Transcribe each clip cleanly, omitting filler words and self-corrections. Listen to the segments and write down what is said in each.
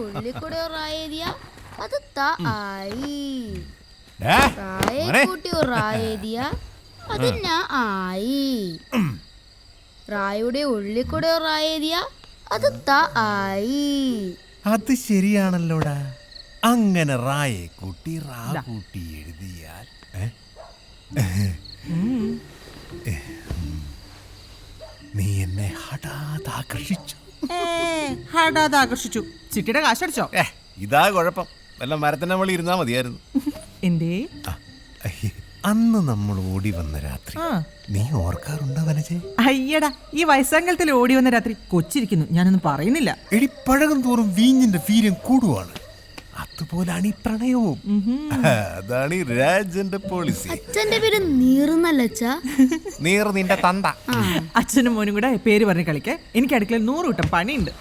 ഉള്ളിക്കൂടെ റായെഴുതിയ അത് ത ആയി. റായെ കൂട്ടി റായെഴുതിയ അത് ഞ ആയി. റായുടെ ഉള്ളിക്കൂടെ റായെഴുതിയ അത് ത ആയി. അത് ശരിയാണല്ലോടാ. അങ്ങനെ റായെ കൂട്ടി റാ കൂട്ടി എഴുതിയാൽ നീ എന്നെ ഹഠാത് ആകർഷിച്ചു. ചിട്ടിയുടെ കാശടിച്ചോ? ഇതാ കുഴപ്പം. വല്ല മരത്തിന്റെ മുകളിൽ ഇരുന്നാ മതിയായിരുന്നു. എന്തേ? അന്ന് നമ്മൾ ഓടി വന്ന രാത്രി നീ ഓർക്കാറുണ്ടോ വനജേ? അയ്യടാ, ഈ വയസ്സാങ്കലത്തിൽ ഓടി വന്ന രാത്രി കൊച്ചിരിക്കുന്നു. ഞാനൊന്നും പറയുന്നില്ല. എടി, പഴകം തോറും വീഞ്ഞിന്റെ വീര്യം കൂടുവാണ്. അതുപോലാണ് ഈ പ്രണയവും. അതാണ് ഈ രാജന്റെ പോളിസി. അച്ഛന്റെ പേര് നീറുന്നല്ല. നീർ നിന്റെ തന്ത. അച്ഛനും മോനും കൂടെ പേര് പറഞ്ഞ് കളിക്കേ. എനിക്ക് അടുക്കളയിൽ 100 കൂട്ടം പണിയുണ്ട്.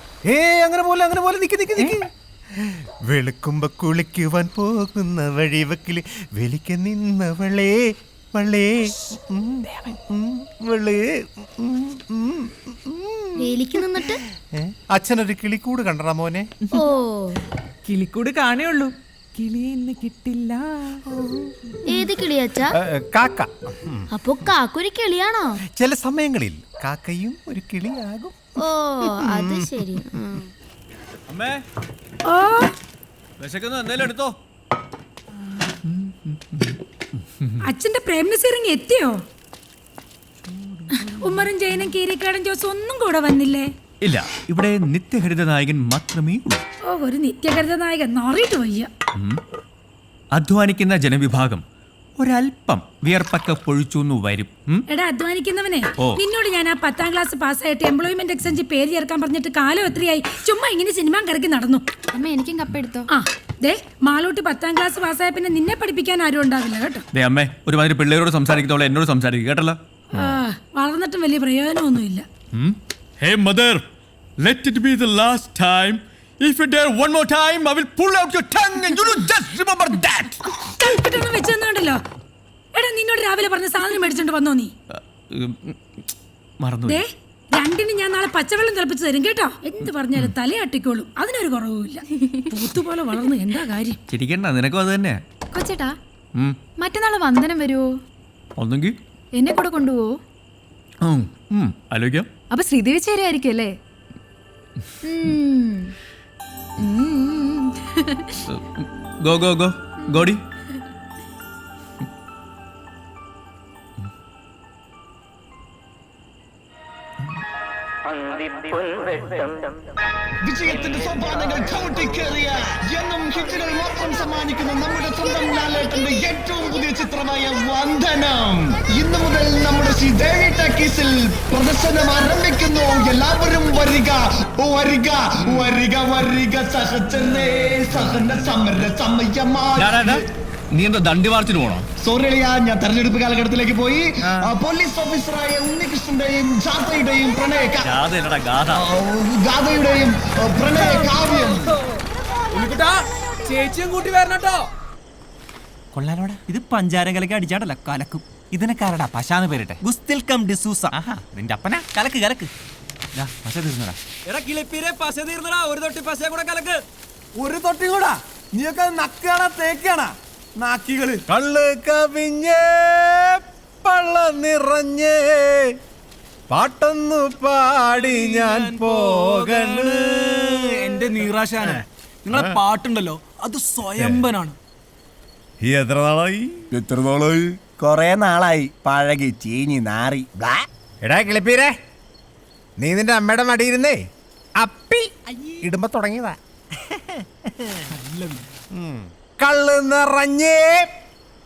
അങ്ങനെ പോലെ നിക്ക്. വെളുക്കുമ്പോ കുളിക്കുവാൻ പോകുന്ന വഴിവക്കില് വെളിക്ക് നിന്നവളേ വളേ വേലിക്ക് നിന്നിട്ട് അച്ഛനൊരു കിളിക്കൂട് കണ്ടടാ മോനെ. ഓ, കിളിക്കൂട് കാണേ ഉള്ളൂ, കിളിയെന്ന് കിട്ടില്ല. ഏത് കിളിയച്ചാ? കാക്ക. അപ്പൊ കാക്കൊരു കിളിയാണോ? ചില സമയങ്ങളിൽ കാക്കയും ഒരു കിളിയാകും. ഓ, അത് ശരി. അമ്മേ, വിശക്കുന്നു, എന്തേലും എടുത്തോ. അച്ഛന്റെ പ്രേംനസീറിങ് എത്തിയോ? ഉമ്മറും ജയനും കീരിക്കാടൻ ജോസും ഒന്നും കൂടെ വന്നില്ലേ? ഇല്ല, ഇവിടെ നിത്യഹരിത നായകൻ മാത്രമേ ഉള്ളൂ. ഓ, ഒരു നിത്യഹരിത നായകൻ നാറിയിട്ട് വയ്യ. അധ്വാനിക്കുന്ന ജനവിഭാഗം ഒരല്പം വിയർപ്പൊക്കെ പൊഴിച്ചു വരും. എടാ അധ്വാനിക്കുന്നവനെ, നിന്നോട് ഞാൻ ആ 10ാം ക്ലാസ് പാസ്സായിട്ട് എംപ്ലോയ്മെന്റ് എക്സ്ചേഞ്ച് പേര് ചേർക്കാൻ പറഞ്ഞിട്ട് കാലം എത്രയായി? ചുമ്മാ ഇങ്ങനെ സിനിമ കറക്കി നടന്നു. അമ്മ, എനിക്കും കപ്പെടുത്തോ? ആ ദേ, മാളൂട്ടി 10ാം ക്ലാസ് പാസ്സായ പിന്നെ നിന്നെ പഠിപ്പിക്കാൻ ആരും ഉണ്ടാവില്ല കേട്ടോ. അമ്മേ, ഒരുമാതിരി പിള്ളേരോട് സംസാരിക്കുന്നോളെ എന്നോട് സംസാരിക്കുക കേട്ടല്ലോ. വളർന്നിട്ടും വലിയ പ്രയോജനമൊന്നുമില്ല. Hey mother, let it be the last time. If you dare one more time, I will pull out your tongue and you will just remember that. കൽപ്പിട്ടൊന്നും വെച്ചെന്നുണ്ടല്ലോ. എടാ, നിന്നോട് രാവിലെ പറഞ്ഞ സാധനം മേടിച്ചോണ്ട് വന്നോ നീ? മറന്നു. ദേ, രണ്ടിന് ഞാൻ നാളെ പച്ചവെള്ളം തിളപ്പിച്ച് തരും കേട്ടോ. എന്ത് പറഞ്ഞാലും തലയാട്ടിക്കോളും, അതിനൊരു കുറവുമില്ല. പൂത്തുപോലെ വളർന്നു, എന്താ കാര്യം? ചിരിക്കണ്ട, നിനക്കും അത് തന്നെ. കൊച്ചേട്ടാ, മറ്റന്നാള് വന്ദനം വരുവോ? ഒന്നെങ്കിൽ എന്നെ കൂടെ കൊണ്ടുപോവോ? ആലോചിക്കാം. അപ്പൊ ശ്രീദേവി ചേരായിരിക്കും അല്ലേ? ഗോ ഗോഡി. വിജയത്തിന്റെ സോപാനങ്ങൾ ചവിട്ടിക്കേറിയ എന്നും ഹിറ്റുകൾ മാത്രം സമ്മാനിക്കുന്ന നമ്മുടെ സ്വന്തം ലാലേട്ടന്റെ ഏറ്റവും പുതിയ ചിത്രമായ വന്ദനം ഇന്നു മുതൽ നമ്മുടെ ശ്രീദേവി ടാക്കീസിൽ പ്രദർശനം ആരംഭിക്കുന്നു. എല്ലാവരും വരിക വരിക വരിക വരിക, സഹചരേ സഹന സമര സമയമാണ്. നീ എന്താ ദണ്ഡി മാർച്ചിന് പോണോ? സോറി അളിയാ, ഞാൻ തെരഞ്ഞെടുപ്പ് കാലഘട്ടത്തിലേക്ക് പോയി. പോലീസ് ഓഫീസറായ ഉണ്ണികൃഷ്ണന്റെയും ജാഥയുടെയും ഗാഥയുടെയും പ്രണയ കാവ്യം. ചേച്ചിയും കൂട്ടി വരണട്ടോ. കൊള്ളാലോടാ, ഇത് പഞ്ചാരകലക്ക് അടിച്ചാടല്ല കലക്കും. ഇതിനെക്കാരടാ പശാന്ന് പേരിട്ടെ. ഗുസ്തിൽ കം ഡിസൂസ. നിന്റെ അപ്പന കലക്ക് കലക്ക്. പശ തീർന്നടാ. എടാ കിളിപ്പീരെ, പശ തീർന്നടാ. ഒരു തൊട്ടി പശ കൂടെ കലക്ക്. ഒരു തൊട്ടി കൂടാ. നീയൊക്കെ നക്കാണാ തേക്കാണാ നാക്കികള്. കള്ള് കവിഞ്ഞേ പള്ള നിറഞ്ഞേ പാട്ടൊന്നു പാടി ഞാൻ പോകണ്. എന്റെ നീറാശാന, നിങ്ങളെ പാട്ടുണ്ടല്ലോ അത് സ്വയംഭനാണ്. എത്ര നാളായി? കൊറേ നാളായി പഴകി ചീഞ്ഞി നാറി. എടാ കിളിപ്പീരെ, നീ നിന്റെ അമ്മയുടെ മടിയിരുന്നേ അപ്പി ഇടുമ്പോ തുടങ്ങിയതാ. കള്ള് നിറഞ്ഞേ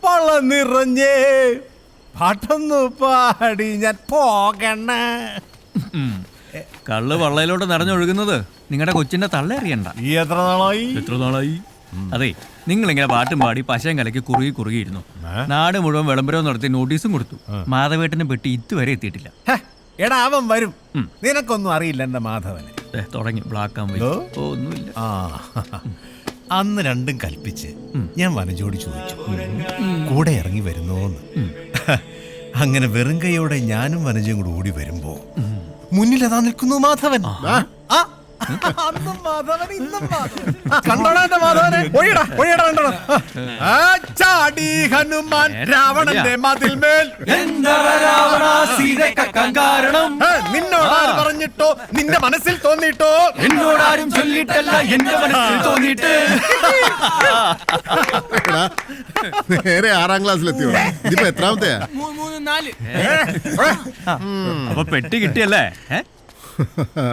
പള്ള നിറഞ്ഞേ പാട്ടൊന്നു പാടി ഞാൻ പോകണ. കള്ള് വള്ളയിലോട്ട് നിറഞ്ഞൊഴുകുന്നത് നിങ്ങളുടെ കൊച്ചിന്റെ തള്ള അറിയണ്ട. എത്ര നാളായി? അതെ, നിങ്ങളിങ്ങനെ പാട്ടും പാടി പശയും കലക്കി കുറുകിയിരുന്നു. നാട് മുഴുവൻ വിളംബരവും നടത്തി നോട്ടീസും കൊടുത്തു. മാധവേട്ടനെ പെട്ടി ഇതുവരെ എത്തിയിട്ടില്ല. എടാ, അവൻ വരും. നിനക്കൊന്നും അറിയില്ല എന്റെ മാധവന്. തുടങ്ങി ബ്ലാക്ക് ആൻഡ് വൈറ്റ്. ഒന്നുമില്ല. അന്ന് രണ്ടും കൽപ്പിച്ച് ഞാൻ വനജോട് ചോദിച്ചു കൂടെ ഇറങ്ങി വരുന്നോന്ന്. അങ്ങനെ വെറും കൈയോടെ ഞാനും വനജയും കൂടെ ഓടി വരുമ്പോ മുന്നിൽ അതാ നിൽക്കുന്നു മാധവൻ. അന്നും മാധവൻ ഇന്നും മാധവൻ. കണ്ടോടാ എന്റെ മാധവനെ? ഒഴിയടാ, ഒഴിയടാ, കണ്ടോടാ. ആ, ചാടി ഹനുമാൻ രാവണന്റെ മതിൽമേൽ. കാരണം നിന്നോടാരും പറഞ്ഞിട്ടോ, നിന്റെ മനസ്സിൽ തോന്നിട്ടോ? എന്നോടാരും ചൊല്ലിട്ടല്ല, എന്റെ മനസ്സിൽ തോന്നിയിട്ട്. നേരെ 6ാം ക്ലാസ്സിലെത്തിയോ? ഇതിപ്പോ എത്രാമത്തെയാ? 4. അപ്പൊ പെട്ടി കിട്ടിയല്ലേ?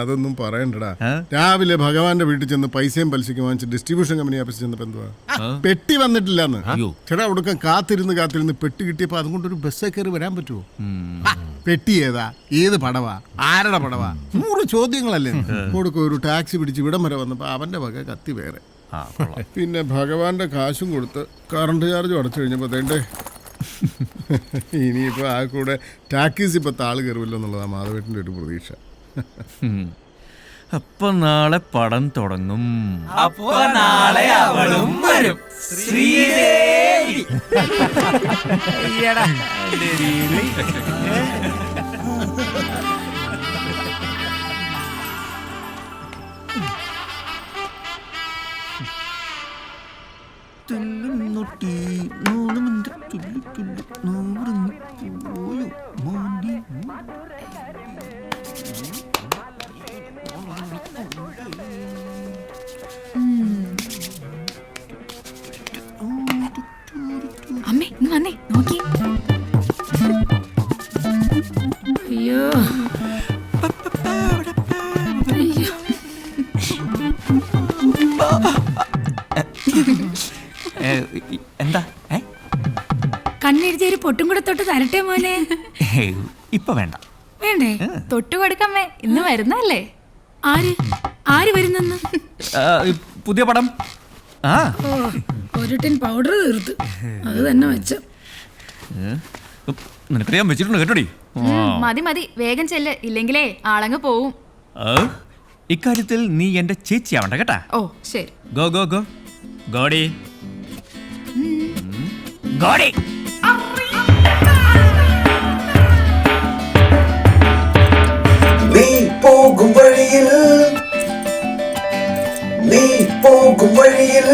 അതൊന്നും പറയണ്ടടാ. രാവിലെ ഭഗവാന്റെ വീട്ടിൽ ചെന്ന് പൈസയും പലിശയ്ക്ക് വാങ്ങിച്ച് ഡിസ്ട്രിബ്യൂഷൻ കമ്പനി ഓഫീസിൽ ചെന്നപ്പോ എന്തുവാ പെട്ടി വന്നിട്ടില്ലെന്ന്. ചേട്ടാ ഉടുക്കം കാത്തിരുന്ന് പെട്ടി കിട്ടിയപ്പോ അതുകൊണ്ടൊരു ബസ്സേ കയറി വരാൻ പറ്റുമോ? പെട്ടി ഏതാ, ഏത് പടവാ, ആരുടെ പടവാ, 100 ചോദ്യങ്ങളല്ലേ. കൊടുക്ക ഒരു ടാക്സി പിടിച്ച് ഇവിടം വരെ വന്നപ്പോ അവന്റെ വക കത്തി വേറെ. പിന്നെ ഭഗവാന്റെ കാശും കൊടുത്ത് കറണ്ട് ചാർജും അടച്ചു കഴിഞ്ഞപ്പോ തേണ്ടേ ഇനിയിപ്പോ ആ കൂടെ ടാക്സി ഇപ്പൊ താള് കയറുമല്ലോ എന്നുള്ളതാ മാധവേട്ടന്റെ ഒരു പ്രതീക്ഷ. അപ്പൊ നാളെ പടം തുടങ്ങും. അപ്പൊ നാളെ അവളും വരും. ശ്രീദേവി. അമ്മേ ഇന്ന് വന്നേ നോക്കി. അയ്യോ അയ്യോ. എന്താ? കണ്ണെഴുതിയൊരു പൊട്ടും കൂടെ തൊട്ട് തരട്ടെ മോനെ. ഇപ്പൊ വേണ്ട. വേണ്ടേ? തൊട്ടു കൊടുക്കമ്മേ, ഇന്ന് വരുന്നല്ലേ. ആര് ആര് വരുന്നെന്ന്? പുതിയ പടം. ആ ഓ, ഒരു ടിൻ പൗഡർ തീർത്ത്, അത് തന്നെ വെച്ച. നിനക്കറിയാൻ വെച്ചിട്ടുണ്ട് കേട്ടോടി. മതി മതി, വേഗം ചെല്ല്, ഇല്ലെങ്കിലേ ആളങ്ങ് പോവും. ഇക്കാര്യത്തിൽ നീ എന്റെ ചേച്ചിയാവണ്ട കേട്ടാ. ഓ ശരി. ഗോ ഗോ ഗോ ഗോഡി ഗോഡി. നീ പോകും വഴിയിൽ, നീ പോകും വഴിയിൽ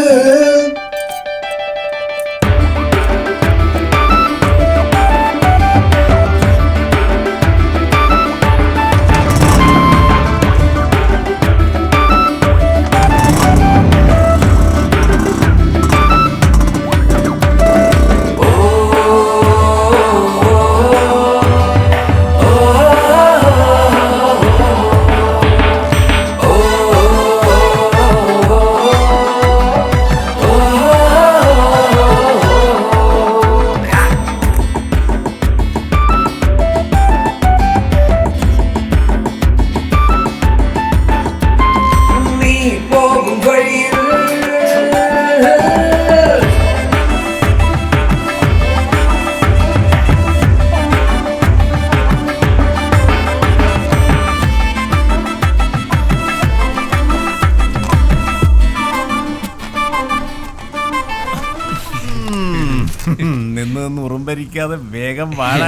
നിന്ന് ഉറുമ്പരിക്കാതെ വേഗം വാടാ.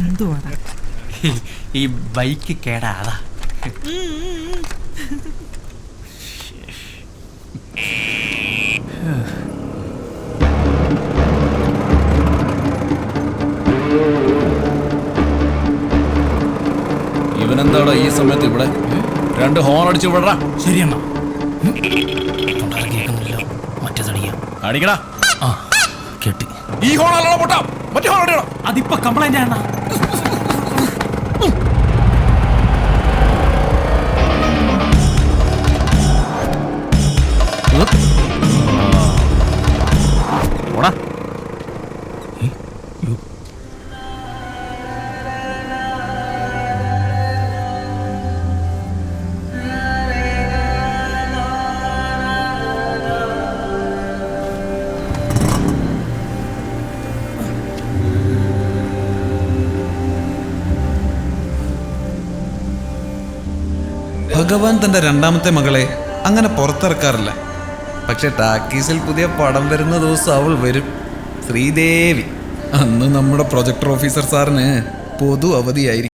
എന്തുവാടാ ഈ ബൈക്ക് കേടാതാ. ഇവനെന്താടാ ഈ സമയത്ത് ഇവിടെ? 2 ഹോൺ അടിച്ചു വിടറാ. ശരിയെന്നാ അടിക്കടാ. കേട്ടി. ഈ ഹോൺ അല്ലോ പൊട്ടാ, മറ്റേ ഹോൺ അടിക്കണം. അതിപ്പോ കംപ്ലൈന്റ് ആണ്. ഭഗവാൻ തന്റെ 2ാമത്തെ മകളെ അങ്ങനെ പുറത്തിറക്കാറില്ല. പക്ഷെ ടാക്കീസിൽ പുതിയ പടം വരുന്ന ദിവസം അവൾ വരും, ശ്രീദേവി. അന്ന് നമ്മുടെ പ്രൊജക്ടർ ഓഫീസർ സാറിന് പൊതു അവധിയായിരിക്കും.